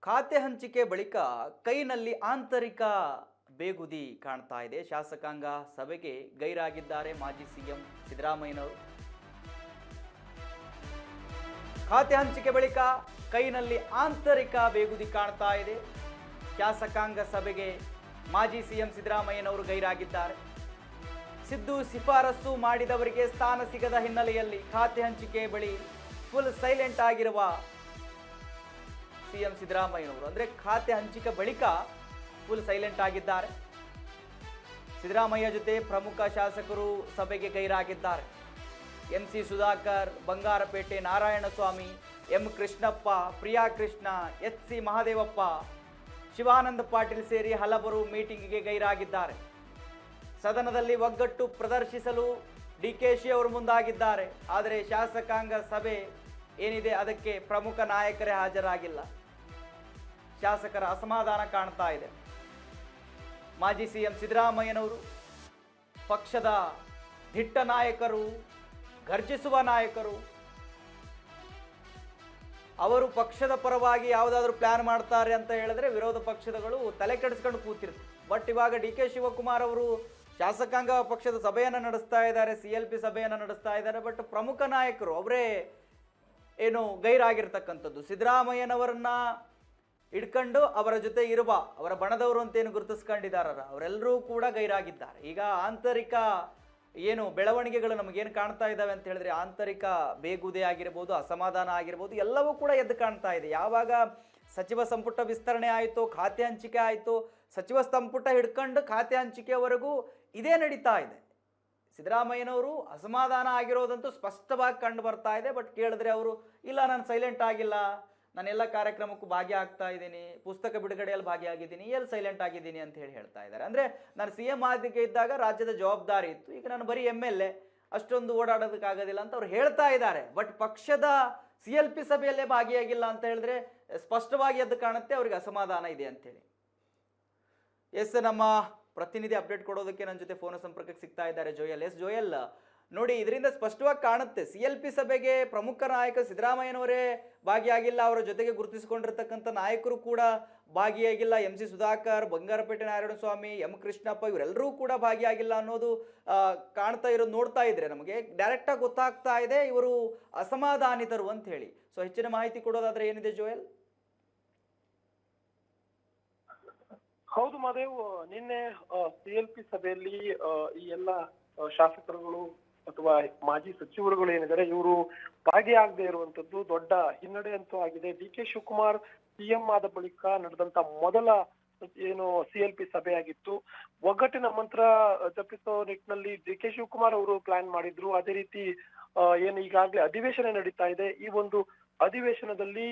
ಖಾತೆ ಹಂಚಿಕೆ ಬಳಿಕ ಕೈನಲ್ಲಿ ಆಂತರಿಕ ಬೇಗುದಿ ಕಾಣ್ತಾ ಇದೆ. ಶಾಸಕಾಂಗ ಸಭೆಗೆ ಗೈರಾಗಿದ್ದಾರೆ ಮಾಜಿ ಸಿಎಂ ಸಿದ್ದರಾಮಯ್ಯನವರು. ಖಾತೆ ಹಂಚಿಕೆ ಬಳಿಕ ಕೈನಲ್ಲಿ ಆಂತರಿಕ ಬೇಗುದಿ ಕಾಣ್ತಾ ಇದೆ. ಶಾಸಕಾಂಗ ಸಭೆಗೆ ಮಾಜಿ ಸಿಎಂ ಸಿದ್ದರಾಮಯ್ಯನವರು ಗೈರಾಗಿದ್ದಾರೆ. ಸಿದ್ದು ಶಿಫಾರಸು ಮಾಡಿದವರಿಗೆ ಸ್ಥಾನ ಸಿಗದ ಹಿನ್ನೆಲೆಯಲ್ಲಿ ಖಾತೆ ಹಂಚಿಕೆ ಬಳಿ ಫುಲ್ ಸೈಲೆಂಟ್ ಆಗಿರುವ ಸಿಎಂ ಸಿದ್ದರಾಮಯ್ಯನವರು, ಅಂದ್ರೆ ಖಾತೆ ಹಂಚಿಕೆ ಬಳಿಕ ಫುಲ್ ಸೈಲೆಂಟ್ ಆಗಿದ್ದಾರೆ. ಸಿದ್ದರಾಮಯ್ಯ ಜೊತೆ ಪ್ರಮುಖ ಶಾಸಕರು ಸಭೆಗೆ ಗೈರಾಗಿದ್ದಾರೆ. MC Sudhakar, Bangarapete Narayanaswamy, M Krishnappa, Priya Krishna, HC. Mahadevappa, Shivananda Patil ಸೇರಿ ಹಲವರು ಮೀಟಿಂಗಿಗೆ ಗೈರಾಗಿದ್ದಾರೆ. ಸದನದಲ್ಲಿ ಒಗ್ಗಟ್ಟು ಪ್ರದರ್ಶಿಸಲು ಡಿಕೆಶಿ ಅವರು ಮುಂದಾಗಿದ್ದಾರೆ. ಆದರೆ ಶಾಸಕಾಂಗ ಸಭೆ ಏನಿದೆ ಅದಕ್ಕೆ ಪ್ರಮುಖ ನಾಯಕರೇ ಹಾಜರಾಗಿಲ್ಲ. ಶಾಸಕರ ಅಸಮಾಧಾನ ಕಾಣ್ತಾ ಇದೆ. ಮಾಜಿ ಸಿಎಂ ಸಿದ್ದರಾಮಯ್ಯನವರು ಪಕ್ಷದ ದಿಟ್ಟ ನಾಯಕರು, ಗರ್ಜಿಸುವ ನಾಯಕರು. ಅವರು ಪಕ್ಷದ ಪರವಾಗಿ ಯಾವುದಾದ್ರೂ ಪ್ಲಾನ್ ಮಾಡ್ತಾರೆ ಅಂತ ಹೇಳಿದ್ರೆ ವಿರೋಧ ಪಕ್ಷದಗಳು ತಲೆ ಕೆಡಿಸ್ಕೊಂಡು ಕೂತಿರ್ತಾರೆ. ಬಟ್ ಇವಾಗ ಡಿ ಕೆ ಶಿವಕುಮಾರ್ ಅವರು ಶಾಸಕಾಂಗ ಪಕ್ಷದ ಸಭೆಯನ್ನು ನಡೆಸ್ತಾ ಇದ್ದಾರೆ, CLP ಸಭೆಯನ್ನು ನಡೆಸ್ತಾ ಇದ್ದಾರೆ. ಬಟ್ ಪ್ರಮುಖ ನಾಯಕರು ಅವರೇ ಏನು ಗೈರಾಗಿರ್ತಕ್ಕಂಥದ್ದು. ಸಿದ್ದರಾಮಯ್ಯನವರನ್ನ ಇಟ್ಕೊಂಡು ಅವರ ಜೊತೆ ಇರುವ ಅವರ ಬಣದವರು ಅಂತ ಏನು ಗುರುತಿಸ್ಕೊಂಡಿದ್ದಾರ ಅವರೆಲ್ಲರೂ ಕೂಡ ಗೈರಾಗಿದ್ದಾರೆ. ಈಗ ಆಂತರಿಕ ಏನು ಬೆಳವಣಿಗೆಗಳು ನಮಗೇನು ಕಾಣ್ತಾ ಇದ್ದಾವೆ ಅಂತ ಹೇಳಿದ್ರೆ ಆಂತರಿಕ ಬೇಗುದೆ ಆಗಿರ್ಬೋದು, ಅಸಮಾಧಾನ ಆಗಿರ್ಬೋದು, ಎಲ್ಲವೂ ಕೂಡ ಎದ್ದು ಕಾಣ್ತಾ ಇದೆ. ಯಾವಾಗ ಸಚಿವ ಸಂಪುಟ ವಿಸ್ತರಣೆ ಆಯಿತು, ಖಾತೆ ಹಂಚಿಕೆ ಆಯಿತು, ಸಚಿವ ಸಂಪುಟ ಹಿಡ್ಕೊಂಡು ಖಾತೆ ಹಂಚಿಕೆವರೆಗೂ ಇದೇ ನಡೀತಾ ಇದೆ. ಸಿದ್ದರಾಮಯ್ಯನವರು ಅಸಮಾಧಾನ ಆಗಿರೋದಂತೂ ಸ್ಪಷ್ಟವಾಗಿ ಕಂಡು ಬರ್ತಾ ಇದೆ. ಬಟ್ ಕೇಳಿದ್ರೆ ಅವರು ಇಲ್ಲ, ನಾನು ಸೈಲೆಂಟ್ ಆಗಿಲ್ಲ, ನಾನೆಲ್ಲ ಕಾರ್ಯಕ್ರಮಕ್ಕೂ ಭಾಗಿಯಾಗ್ತಾ ಇದ್ದೀನಿ, ಪುಸ್ತಕ ಬಿಡುಗಡೆಯಲ್ಲಿ ಭಾಗಿಯಾಗಿದ್ದೀನಿ, ಎಲ್ಲಿ ಸೈಲೆಂಟ್ ಆಗಿದ್ದೀನಿ ಅಂತ ಹೇಳ್ತಾ ಇದ್ದಾರೆ. ಅಂದರೆ ನಾನು CM ಆದಿಗೆ ಇದ್ದಾಗ ರಾಜ್ಯದ ಜವಾಬ್ದಾರಿ ಇತ್ತು, ಈಗ ನಾನು ಬರೀ MLA, ಅಷ್ಟೊಂದು ಓಡಾಡೋದಕ್ಕಾಗೋದಿಲ್ಲ ಅಂತ ಅವ್ರು ಹೇಳ್ತಾ ಇದ್ದಾರೆ. ಬಟ್ ಪಕ್ಷದ CLP ಸಭೆಯಲ್ಲೇ ಭಾಗಿಯಾಗಿಲ್ಲ ಅಂತ ಹೇಳಿದ್ರೆ ಸ್ಪಷ್ಟವಾಗಿ ಎದ್ದು ಕಾಣುತ್ತೆ ಅವ್ರಿಗೆ ಅಸಮಾಧಾನ ಇದೆ ಅಂತೇಳಿ. ಎಸ್, ನಮ್ಮ ಪ್ರತಿನಿಧಿ ಅಪ್ಡೇಟ್ ಕೊಡೋದಕ್ಕೆ ನನ್ನ ಜೊತೆ ಫೋನ್ ಸಂಪರ್ಕಕ್ಕೆ ಸಿಗ್ತಾ ಇದ್ದಾರೆ ಜೋಯಲ್. ಎಸ್ ಜೋಯಲ್, ನೋಡಿ ಇದರಿಂದ ಸ್ಪಷ್ಟವಾಗಿ ಕಾಣುತ್ತೆ CLP ಸಭೆಗೆ ಪ್ರಮುಖ ನಾಯಕ ಸಿದ್ದರಾಮಯ್ಯನವರೇ ಭಾಗಿಯಾಗಿಲ್ಲ, ಅವರ ಜೊತೆಗೆ ಗುರುತಿಸಿಕೊಂಡಿರ್ತಕ್ಕಂಥ ನಾಯಕರು ಕೂಡ ಭಾಗಿಯಾಗಿಲ್ಲ. MC ಸುಧಾಕರ್, ಬಂಗಾರಪೇಟೆ ನಾರಾಯಣಸ್ವಾಮಿ, ಎಂ ಕೃಷ್ಣಪ್ಪ ಇವರೆಲ್ಲರೂ ಕೂಡ ಭಾಗಿಯಾಗಿಲ್ಲ ಅನ್ನೋದು ಕಾಣ್ತಾ ಇರೋದು ನೋಡ್ತಾ ಇದ್ರೆ ನಮಗೆ ಡೈರೆಕ್ಟಾಗಿ ಗೊತ್ತಾಗ್ತಾ ಇದೆ ಇವರು ಅಸಮಾಧಾನಿತರು ಅಂತ ಹೇಳಿ. ಸೊ ಹೆಚ್ಚಿನ ಮಾಹಿತಿ ಕೊಡೋದಾದ್ರೆ ಏನಿದೆ ಜೋಯಲ್? ಹೌದು ಮಾದೇವ್, ನಿನ್ನೆ CLP ಸಭೆಯಲ್ಲಿ ಈ ಎಲ್ಲ ಶಾಸಕರುಗಳು ಅಥವಾ ಮಾಜಿ ಸಚಿವರುಗಳು ಏನಿದ್ದಾರೆ ಇವರು ಭಾಗಿಯಾಗದೆ ಇರುವಂತದ್ದು ದೊಡ್ಡ ಹಿನ್ನಡೆ ಅಂತೂ ಆಗಿದೆ. DK ಶಿವಕುಮಾರ್ CM ಆದ ಬಳಿಕ ನಡೆದಂತ ಮೊದಲ ಏನು CLP ಸಭೆ ಆಗಿತ್ತು. ಒಗ್ಗಟ್ಟಿನ ಮಂತ್ರ ಜಪಿಸೋ ನಿಟ್ಟಿನಲ್ಲಿ DK ಶಿವಕುಮಾರ್ ಅವರು ಪ್ಲಾನ್ ಮಾಡಿದ್ರು. ಅದೇ ರೀತಿ ಏನು ಈಗಾಗಲೇ ಅಧಿವೇಶನ ನಡೀತಾ ಇದೆ. ಈ ಒಂದು ಅಧಿವೇಶನದಲ್ಲಿ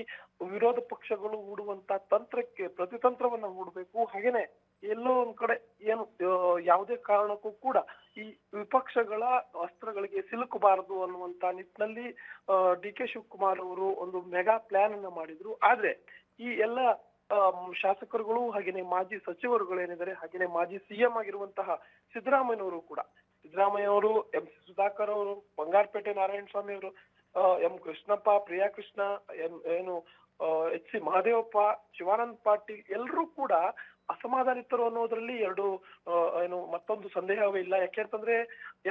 ವಿರೋಧ ಪಕ್ಷಗಳು ಹೂಡುವಂತ ತಂತ್ರಕ್ಕೆ ಪ್ರತಿತಂತ್ರವನ್ನ ಹೂಡಬೇಕು. ಹಾಗೇನೆ ಎಲ್ಲೋ ಒಂದ್ ಕಡೆ ಏನು ಯಾವುದೇ ಕಾರಣಕ್ಕೂ ಕೂಡ ಈ ವಿಪಕ್ಷಗಳ ಅಸ್ತ್ರಗಳಿಗೆ ಸಿಲುಕಬಾರದು ಅನ್ನುವಂತ ನಿಟ್ಟಿನಲ್ಲಿ DK ಶಿವಕುಮಾರ್ ಅವರು ಒಂದು ಮೆಗಾ ಪ್ಲಾನ್ ಅನ್ನ ಮಾಡಿದ್ರು. ಆದ್ರೆ ಈ ಎಲ್ಲ ಶಾಸಕರುಗಳು ಹಾಗೇನೆ ಮಾಜಿ ಸಚಿವರುಗಳು ಏನಿದ್ದಾರೆ, ಹಾಗೇನೆ ಮಾಜಿ CM ಆಗಿರುವಂತಹ ಸಿದ್ದರಾಮಯ್ಯನವರು ಕೂಡ, ಸಿದ್ದರಾಮಯ್ಯ ಅವರು, MC ಸುಧಾಕರ್ ಅವರು, ಬಂಗಾರಪೇಟೆ ನಾರಾಯಣಸ್ವಾಮಿ ಅವರು, ಎಂ ಕೃಷ್ಣಪ್ಪ, ಪ್ರಿಯಾ ಕೃಷ್ಣ, ಏನು H.C. ಮಹದೇವಪ್ಪ, ಶಿವಾನಂದ ಪಾಟೀಲ್ ಎಲ್ಲರೂ ಕೂಡ ಅಸಮಾಧಾನಿತರು ಅನ್ನೋದ್ರಲ್ಲಿ ಏನು ಮತ್ತೊಂದು ಸಂದೇಹವೇ ಇಲ್ಲ. ಯಾಕೆಂತಂದ್ರೆ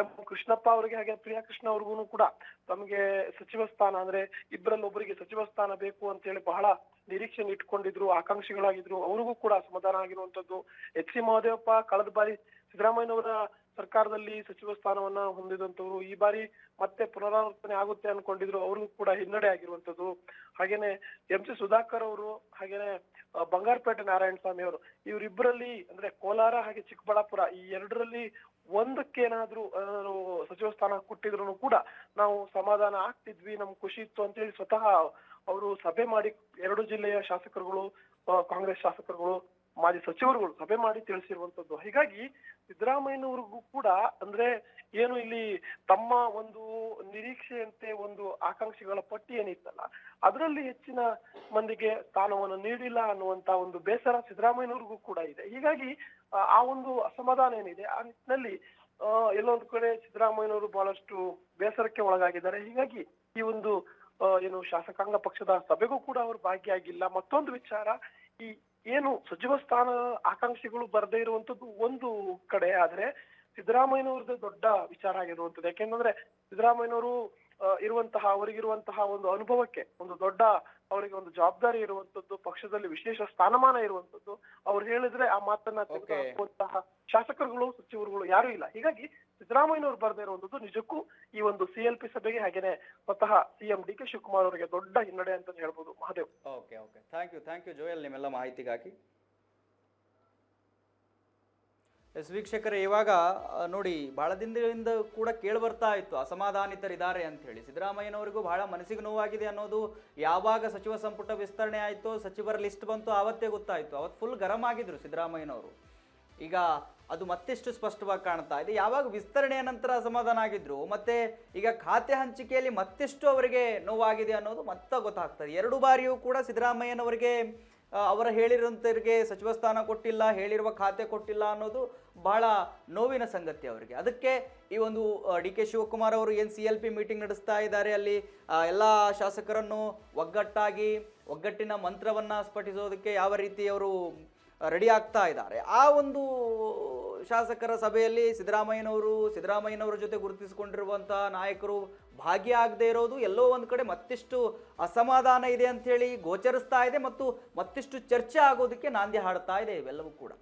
ಎಂ ಕೃಷ್ಣಪ್ಪ ಅವರಿಗೆ ಹಾಗೆ ಪ್ರಿಯಾ ಕೃಷ್ಣ ಅವ್ರಿಗೂ ಕೂಡ ತಮಗೆ ಸಚಿವ ಸ್ಥಾನ, ಅಂದ್ರೆ ಇಬ್ಬರಲ್ಲಿ ಒಬ್ಬರಿಗೆ ಸಚಿವ ಸ್ಥಾನ ಬೇಕು ಅಂತ ಹೇಳಿ ಬಹಳ ನಿರೀಕ್ಷೆ ಇಟ್ಕೊಂಡಿದ್ರು, ಆಕಾಂಕ್ಷಿಗಳಾಗಿದ್ರು. ಅವ್ರಿಗೂ ಕೂಡ ಅಸಮಾಧಾನ ಆಗಿರುವಂತದ್ದು. H.C. ಮಹದೇವಪ್ಪ ಕಳೆದ ಬಾರಿ ಸಿದ್ದರಾಮಯ್ಯನವರ ಸರ್ಕಾರದಲ್ಲಿ ಸಚಿವ ಸ್ಥಾನವನ್ನ ಹೊಂದಿದಂತವ್ರು, ಈ ಬಾರಿ ಮತ್ತೆ ಪುನರಾವರ್ತನೆ ಆಗುತ್ತೆ ಅನ್ಕೊಂಡಿದ್ರು, ಅವ್ರಿಗೂ ಕೂಡ ಹಿನ್ನಡೆ ಆಗಿರುವಂತದ್ದು. ಹಾಗೇನೆ MC ಸುಧಾಕರ್ ಅವರು, ಹಾಗೇನೆ ಬಂಗಾರಪೇಟೆ ನಾರಾಯಣಸ್ವಾಮಿ ಅವರು, ಇವರಿಬ್ಬರಲ್ಲಿ ಅಂದ್ರೆ ಕೋಲಾರ ಹಾಗೆ ಚಿಕ್ಕಬಳ್ಳಾಪುರ ಈ ಎರಡರಲ್ಲಿ ಒಂದಕ್ಕೇನಾದ್ರೂ ಸಚಿವ ಸ್ಥಾನ ಕೊಟ್ಟಿದ್ರು ಕೂಡ ನಾವು ಸಮಾಧಾನ ಆಗ್ತಿದ್ವಿ, ನಮ್ಗೆ ಖುಷಿ ಇತ್ತು ಅಂತ ಹೇಳಿ ಸ್ವತಃ ಅವರು ಸಭೆ ಮಾಡಿ ಎರಡು ಜಿಲ್ಲೆಯ ಶಾಸಕರುಗಳು, ಕಾಂಗ್ರೆಸ್ ಶಾಸಕರುಗಳು, ಮಾಜಿ ಸಚಿವರುಗಳು ಸಭೆ ಮಾಡಿ ತಿಳಿಸಿರುವಂತದ್ದು. ಹೀಗಾಗಿ ಸಿದ್ದರಾಮಯ್ಯನವ್ರಿಗೂ ಕೂಡ ಅಂದ್ರೆ ಏನು ಇಲ್ಲಿ ತಮ್ಮ ಒಂದು ನಿರೀಕ್ಷೆಯಂತೆ ಒಂದು ಆಕಾಂಕ್ಷಿಗಳ ಪಟ್ಟಿ ಏನಿತ್ತಲ್ಲ ಅದರಲ್ಲಿ ಹೆಚ್ಚಿನ ಮಂದಿಗೆ ಸ್ಥಾನವನ್ನು ನೀಡಿಲ್ಲ ಅನ್ನುವಂತ ಒಂದು ಬೇಸರ ಸಿದ್ದರಾಮಯ್ಯನವ್ರಿಗೂ ಕೂಡ ಇದೆ. ಹೀಗಾಗಿ ಆ ಒಂದು ಅಸಮಾಧಾನ ಏನಿದೆ ಆ ನಿಟ್ಟಿನಲ್ಲಿ ಎಲ್ಲೊಂದು ಕಡೆ ಸಿದ್ದರಾಮಯ್ಯನವರು ಬಹಳಷ್ಟು ಬೇಸರಕ್ಕೆ ಒಳಗಾಗಿದ್ದಾರೆ. ಹೀಗಾಗಿ ಈ ಒಂದು ಏನು ಶಾಸಕಾಂಗ ಪಕ್ಷದ ಸಭೆಗೂ ಕೂಡ ಅವರು ಭಾಗಿಯಾಗಿಲ್ಲ. ಮತ್ತೊಂದು ವಿಚಾರ, ಈ ಏನು ಸಚಿವ ಸ್ಥಾನ ಆಕಾಂಕ್ಷಿಗಳು ಬರದೇ ಇರುವಂತದ್ದು ಒಂದು ಕಡೆ, ಆದ್ರೆ ಸಿದ್ದರಾಮಯ್ಯನವ್ರದ್ದು ದೊಡ್ಡ ವಿಚಾರ ಆಗಿರುವಂತದ್ದು. ಯಾಕೆಂದ್ರೆ ಸಿದ್ದರಾಮಯ್ಯನವರು ಅವರಿಗಿರುವಂತಹ ಒಂದು ಅನುಭವಕ್ಕೆ, ಒಂದು ದೊಡ್ಡ ಅವರಿಗೆ ಒಂದು ಜವಾಬ್ದಾರಿ ಇರುವಂತದ್ದು, ಪಕ್ಷದಲ್ಲಿ ವಿಶೇಷ ಸ್ಥಾನಮಾನ ಇರುವಂತದ್ದು. ಅವ್ರು ಹೇಳಿದ್ರೆ ಆ ಮಾತನ್ನ ತೆಗೆದುಕೊಳ್ಳುವಂತಹ ಶಾಸಕರುಗಳು ಸಚಿವರುಗಳು ಯಾರು ಇಲ್ಲ. ಹೀಗಾಗಿ ಸಿದ್ದರಾಮಯ್ಯನವರು ಬರದೇ ಇರುವಂತದ್ದು ನಿಜಕ್ಕೂ ಈ ಒಂದು CLP ಸಭೆಗೆ, ಹಾಗೇನೆ ಸ್ವತಃ CM DK ಶಿವಕುಮಾರ್ ಅವರಿಗೆ ದೊಡ್ಡ ಹಿನ್ನಡೆ ಅಂತ ಹೇಳ್ಬೋದು. Mahadev. Okay okay, thank you Joel ನಿಮ್ಮೆಲ್ಲ ಮಾಹಿತಿಗಾಗಿ. ಎಸ್ ವೀಕ್ಷಕರೇ, ಇವಾಗ ನೋಡಿ, ಬಹಳ ದಿನದಿಂದ ಕೂಡ ಕೇಳಿಬರ್ತಾ ಇತ್ತು ಅಸಮಾಧಾನಿತರಿದ್ದಾರೆ ಅಂತ ಹೇಳಿ. ಸಿದ್ದರಾಮಯ್ಯನವರಿಗೂ ಬಹಳ ಮನಸ್ಸಿಗೆ ನೋವಾಗಿದೆ ಅನ್ನೋದು ಯಾವಾಗ ಸಚಿವ ಸಂಪುಟ ವಿಸ್ತರಣೆ ಆಯಿತು, ಸಚಿವರ ಲಿಸ್ಟ್ ಬಂತು, ಆವತ್ತೇ ಗೊತ್ತಾಯಿತು. ಅವತ್ತು ಫುಲ್ ಗರಂ ಆಗಿದ್ರು ಸಿದ್ದರಾಮಯ್ಯನವರು. ಈಗ ಅದು ಮತ್ತೆಷ್ಟು ಸ್ಪಷ್ಟವಾಗಿ ಕಾಣ್ತಾ ಇದೆ. ಯಾವಾಗ ವಿಸ್ತರಣೆಯ ನಂತರ ಅಸಮಾಧಾನ ಆಗಿದ್ರು, ಮತ್ತೆ ಈಗ ಖಾತೆ ಹಂಚಿಕೆಯಲ್ಲಿ ಮತ್ತೆಷ್ಟು ಅವರಿಗೆ ನೋವಾಗಿದೆ ಅನ್ನೋದು ಮತ್ತೆ ಗೊತ್ತಾಗ್ತದೆ. 2 ಬಾರಿಯೂ ಕೂಡ ಸಿದ್ದರಾಮಯ್ಯನವರಿಗೆ ಅವರ ಹೇಳಿರುವಂಥವ್ರಿಗೆ ಸಚಿವ ಸ್ಥಾನ ಕೊಟ್ಟಿಲ್ಲ, ಹೇಳಿರುವ ಖಾತೆ ಕೊಟ್ಟಿಲ್ಲ ಅನ್ನೋದು ಬಹಳ ನೋವಿನ ಸಂಗತಿ ಅವರಿಗೆ. ಅದಕ್ಕೆ ಈ ಒಂದು DK ಶಿವಕುಮಾರ್ ಅವರು ಏನು CLP ಮೀಟಿಂಗ್ ನಡೆಸ್ತಾ ಇದ್ದಾರೆ, ಅಲ್ಲಿ ಎಲ್ಲ ಶಾಸಕರನ್ನು ಒಗ್ಗಟ್ಟಿನ ಮಂತ್ರವನ್ನು ಸ್ಫಟಿಸೋದಕ್ಕೆ ಯಾವ ರೀತಿ ಅವರು ರೆಡಿ ಆಗ್ತಾ ಇದ್ದಾರೆ. ಆ ಒಂದು ಶಾಸಕರ ಸಭೆಯಲ್ಲಿ ಸಿದ್ದರಾಮಯ್ಯನವರ ಜೊತೆ ಗುರುತಿಸಿಕೊಂಡಿರುವಂಥ ನಾಯಕರು ಭಾಗಿಯಾಗದೇ ಇರೋದು ಎಲ್ಲೋ ಒಂದು ಕಡೆ ಮತ್ತಿಷ್ಟು ಅಸಮಾಧಾನ ಇದೆ ಅಂಥೇಳಿ ಗೋಚರಿಸ್ತಾ ಇದೆ, ಮತ್ತು ಮತ್ತಿಷ್ಟು ಚರ್ಚೆ ಆಗೋದಕ್ಕೆ ನಾಂದಿ ಹಾಡ್ತಾ ಇದೆ ಇವೆಲ್ಲವೂ ಕೂಡ.